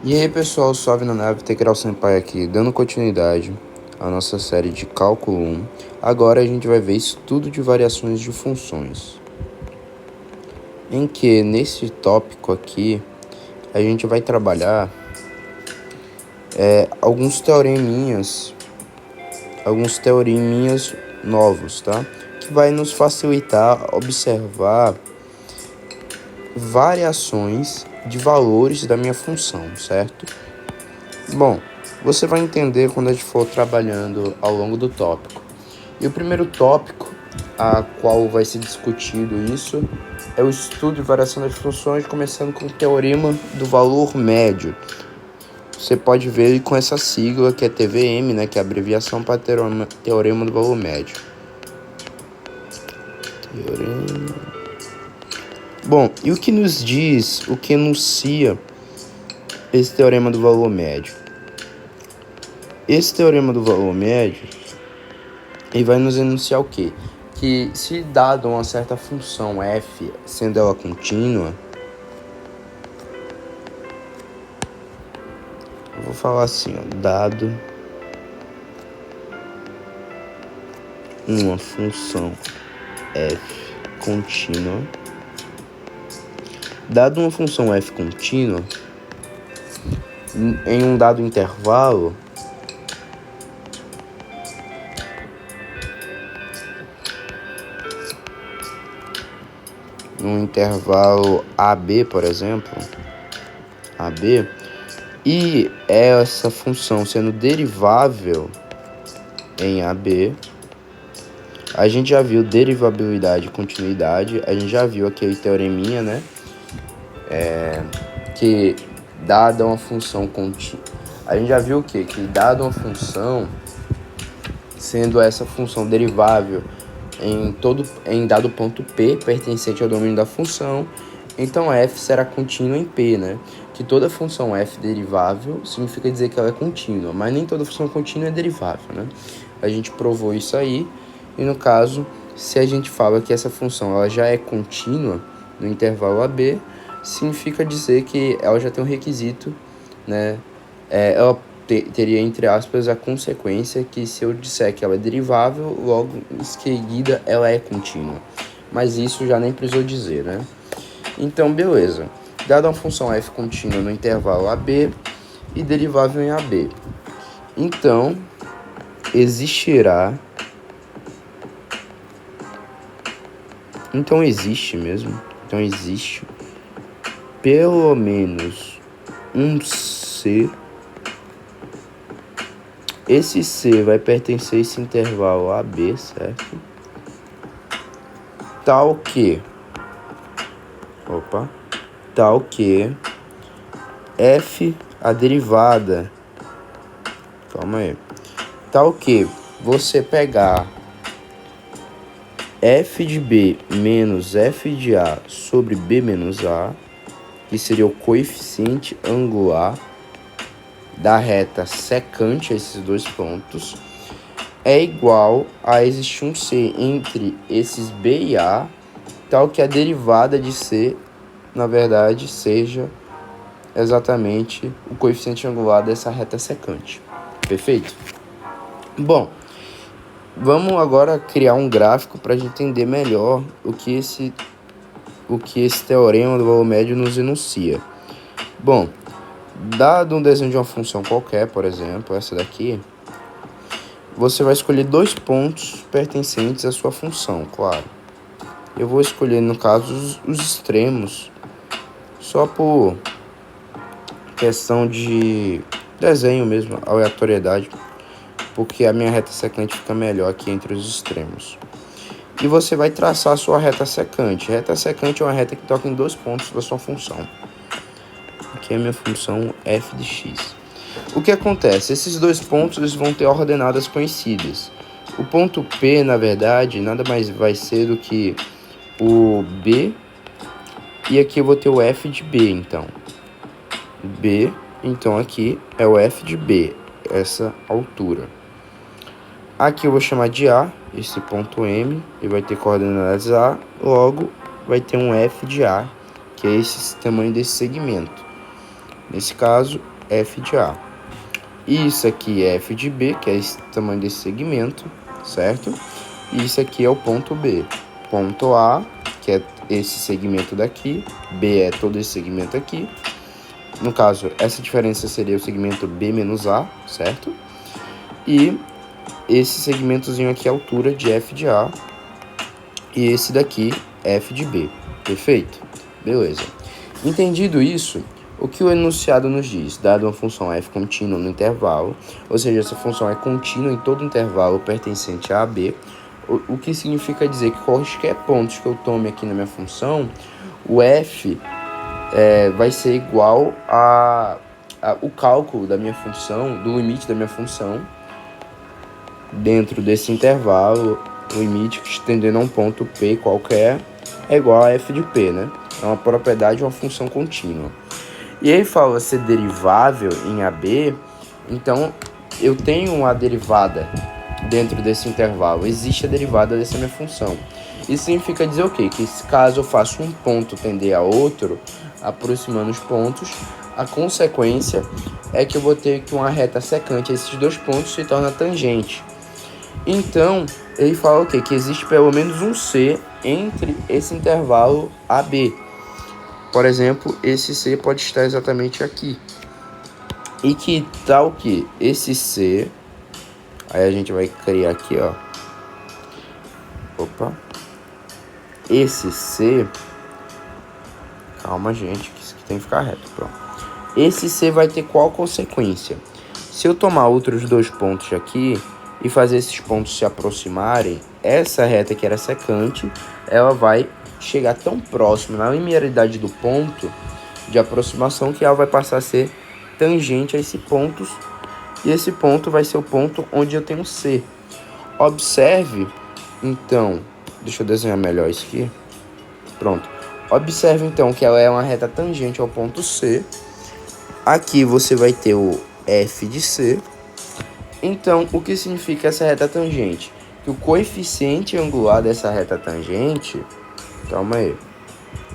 E aí pessoal, suave na nave, Integral Senpai aqui, dando continuidade à nossa série de Cálculo 1. Agora a gente vai ver estudo de variações de funções. Em que, nesse tópico aqui, a gente vai trabalhar alguns teoreminhas novos, tá? Que vai nos facilitar observar variações de valores da minha função, certo? Bom, você vai entender quando a gente for trabalhando ao longo do tópico. E o primeiro tópico, a qual vai ser discutido isso, é o estudo de variação das funções, começando com o teorema do valor médio. Você pode ver com essa sigla que é TVM, né, que é a abreviação para teorema do valor médio. Bom, e o que nos diz, o que enuncia esse teorema do valor médio? Esse teorema do valor médio, ele vai nos enunciar o quê? Que se dado uma certa função f, sendo ela contínua, eu vou falar assim, ó, dado uma função f contínua, dado uma função f contínua, em um dado intervalo, num intervalo AB, por exemplo, AB, e essa função sendo derivável em AB, a gente já viu derivabilidade e continuidade, a gente já viu aquele teoreminha, né? Que dada uma função contínua, a gente já viu o quê? Que dada uma função, sendo essa função derivável em dado ponto P, pertencente ao domínio da função, então f será contínua em P, né? Que toda função f derivável significa dizer que ela é contínua, mas nem toda função contínua é derivável, né? A gente provou isso aí, e no caso, se a gente fala que essa função ela já é contínua no intervalo AB, significa dizer que ela já tem um requisito, né? Ela teria, entre aspas, a consequência que se eu disser que ela é derivável, logo em seguida ela é contínua. Mas isso já nem precisou dizer, né? Então, beleza. Dada uma função f contínua no intervalo AB e derivável em AB, então existirá... Então existe mesmo. Então existe pelo menos um C. Esse C vai pertencer a esse intervalo AB, certo? Tal que f, a derivada, tal que você pegar f de b menos f de a sobre b menos a, que seria o coeficiente angular da reta secante a esses dois pontos, é igual a existir um C entre esses B e A, tal que a derivada de C, na verdade, seja exatamente o coeficiente angular dessa reta secante. Perfeito? Bom, vamos agora criar um gráfico para a gente entender melhor o que esse teorema do valor médio nos enuncia. Bom, dado um desenho de uma função qualquer, por exemplo, essa daqui, você vai escolher dois pontos pertencentes à sua função, claro. Eu vou escolher, no caso, os extremos, só por questão de desenho mesmo, aleatoriedade, porque a minha reta secante fica melhor aqui entre os extremos. E você vai traçar a sua reta secante. Reta secante é uma reta que toca em dois pontos da sua função. Aqui é a minha função f de x. O que acontece? Esses dois pontos eles vão ter ordenadas conhecidas. O ponto P, na verdade, nada mais vai ser do que o B, e aqui eu vou ter o f de B, então. B, então aqui é o f de B, essa altura. Aqui eu vou chamar de A, esse ponto M, e vai ter coordenadas A, logo vai ter um f de A, que é esse tamanho desse segmento. Nesse caso, f de A. Isso aqui é f de B, que é esse tamanho desse segmento, certo? E isso aqui é o ponto B. Ponto A, que é esse segmento daqui, B é todo esse segmento aqui. No caso, essa diferença seria o segmento B menos A, certo? E esse segmentozinho aqui é a altura de f de A. E esse daqui, f de B. Perfeito? Beleza. Entendido isso, o que o enunciado nos diz? Dado uma função f contínua no intervalo, ou seja, essa função é contínua em todo intervalo pertencente a B, o que significa dizer que qualquer pontos que eu tome aqui na minha função, o f vai ser igual o cálculo da minha função, do limite da minha função, dentro desse intervalo, o limite estendendo a um ponto P qualquer é igual a f de P, né? É uma propriedade de uma função contínua. E aí fala ser derivável em AB, então eu tenho uma derivada dentro desse intervalo, existe a derivada dessa minha função. Isso significa dizer o quê? Que caso eu faça um ponto tender a outro, aproximando os pontos, a consequência é que eu vou ter que uma reta secante a esses dois pontos se torna tangente. Então, ele fala o quê? Que existe pelo menos um C entre esse intervalo AB. Por exemplo, esse C pode estar exatamente aqui. E que tal que esse C... Aí a gente vai criar aqui, ó. Opa. Esse C... Calma, gente, que isso aqui tem que ficar reto. Pronto. Esse C vai ter qual consequência? Se eu tomar outros dois pontos aqui e fazer esses pontos se aproximarem, essa reta que era secante, ela vai chegar tão próximo na linearidade do ponto de aproximação que ela vai passar a ser tangente a esse ponto, e esse ponto vai ser o ponto onde eu tenho C. Observe, então, deixa eu desenhar melhor isso aqui. Pronto. Observe, então, que ela é uma reta tangente ao ponto C. Aqui você vai ter o f de C. Então, o que significa essa reta tangente? Que o coeficiente angular dessa reta tangente... Calma aí.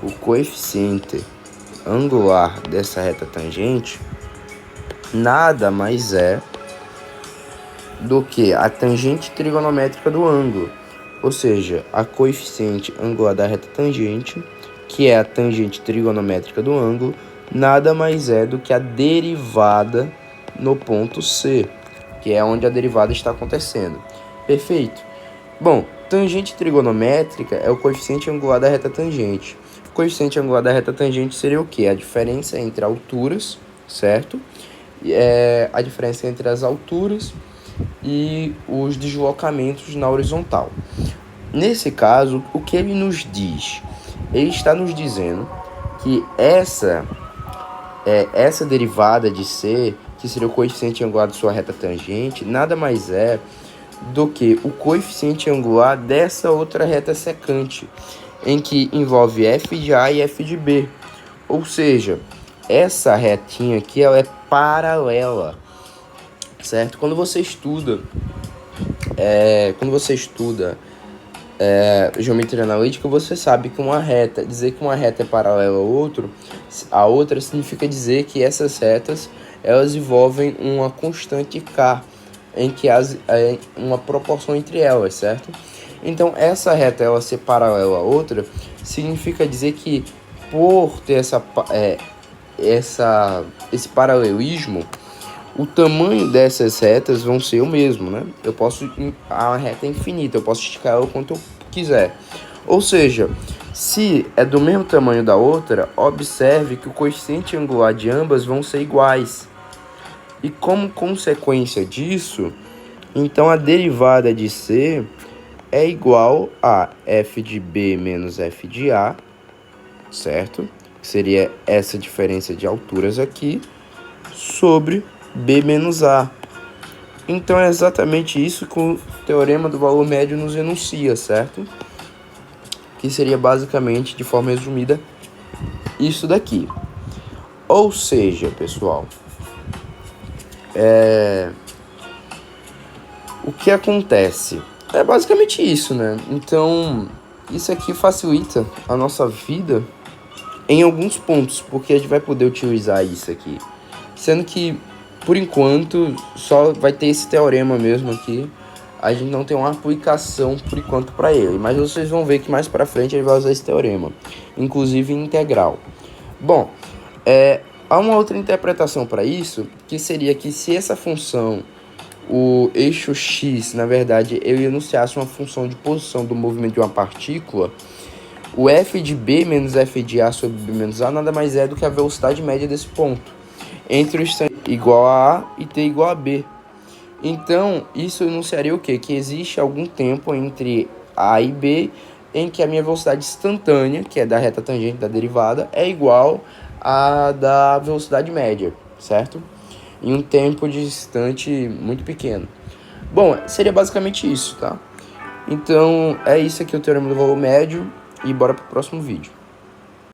O coeficiente angular dessa reta tangente nada mais é do que a tangente trigonométrica do ângulo. Ou seja, a coeficiente angular da reta tangente, que é a tangente trigonométrica do ângulo, nada mais é do que a derivada no ponto C, que é onde a derivada está acontecendo. Perfeito? Bom, tangente trigonométrica é o coeficiente angular da reta tangente. O coeficiente angular da reta tangente seria o quê? A diferença entre alturas, certo? A diferença entre as alturas e os deslocamentos na horizontal. Nesse caso, o que ele nos diz? Ele está nos dizendo que essa derivada de C, que seria o coeficiente angular de sua reta tangente, nada mais é do que o coeficiente angular dessa outra reta secante, em que envolve f de A e f de B. Ou seja, essa retinha aqui ela é paralela, certo? Quando você estuda geometria analítica, você sabe que uma reta, dizer que uma reta é paralela a outra significa dizer que essas retas elas envolvem uma constante K, em que há uma proporção entre elas, certo? Então, essa reta ela ser paralela a outra significa dizer que por ter esse paralelismo, o tamanho dessas retas vão ser o mesmo, né? A reta é infinita, eu posso esticar ela o quanto eu quiser. Ou seja, se é do mesmo tamanho da outra, observe que o coeficiente angular de ambas vão ser iguais. E como consequência disso, então a derivada de C é igual a f de B menos f de A, certo? Que seria essa diferença de alturas aqui, sobre B menos A. Então é exatamente isso que o teorema do valor médio nos enuncia, certo? Que seria basicamente, de forma resumida, isso daqui. Ou seja, pessoal, o que acontece? É basicamente isso, né? Então, isso aqui facilita a nossa vida em alguns pontos, porque a gente vai poder utilizar isso aqui, sendo que, por enquanto, só vai ter esse teorema mesmo aqui. A gente não tem uma aplicação, por enquanto, para ele, mas vocês vão ver que mais para frente ele vai usar esse teorema, inclusive em integral. Bom, há uma outra interpretação para isso, que seria que se essa função, o eixo x, na verdade, eu enunciasse uma função de posição do movimento de uma partícula, o f de b menos f de a sobre b menos a nada mais é do que a velocidade média desse ponto, entre o instante igual a A e t igual a B. Então, isso enunciaria o quê? Que existe algum tempo entre A e B em que a minha velocidade instantânea, que é da reta tangente da derivada, é igual à da velocidade média, certo? Em um tempo distante muito pequeno. Bom, seria basicamente isso, tá? Então, é isso aqui o teorema do valor médio e bora pro próximo vídeo.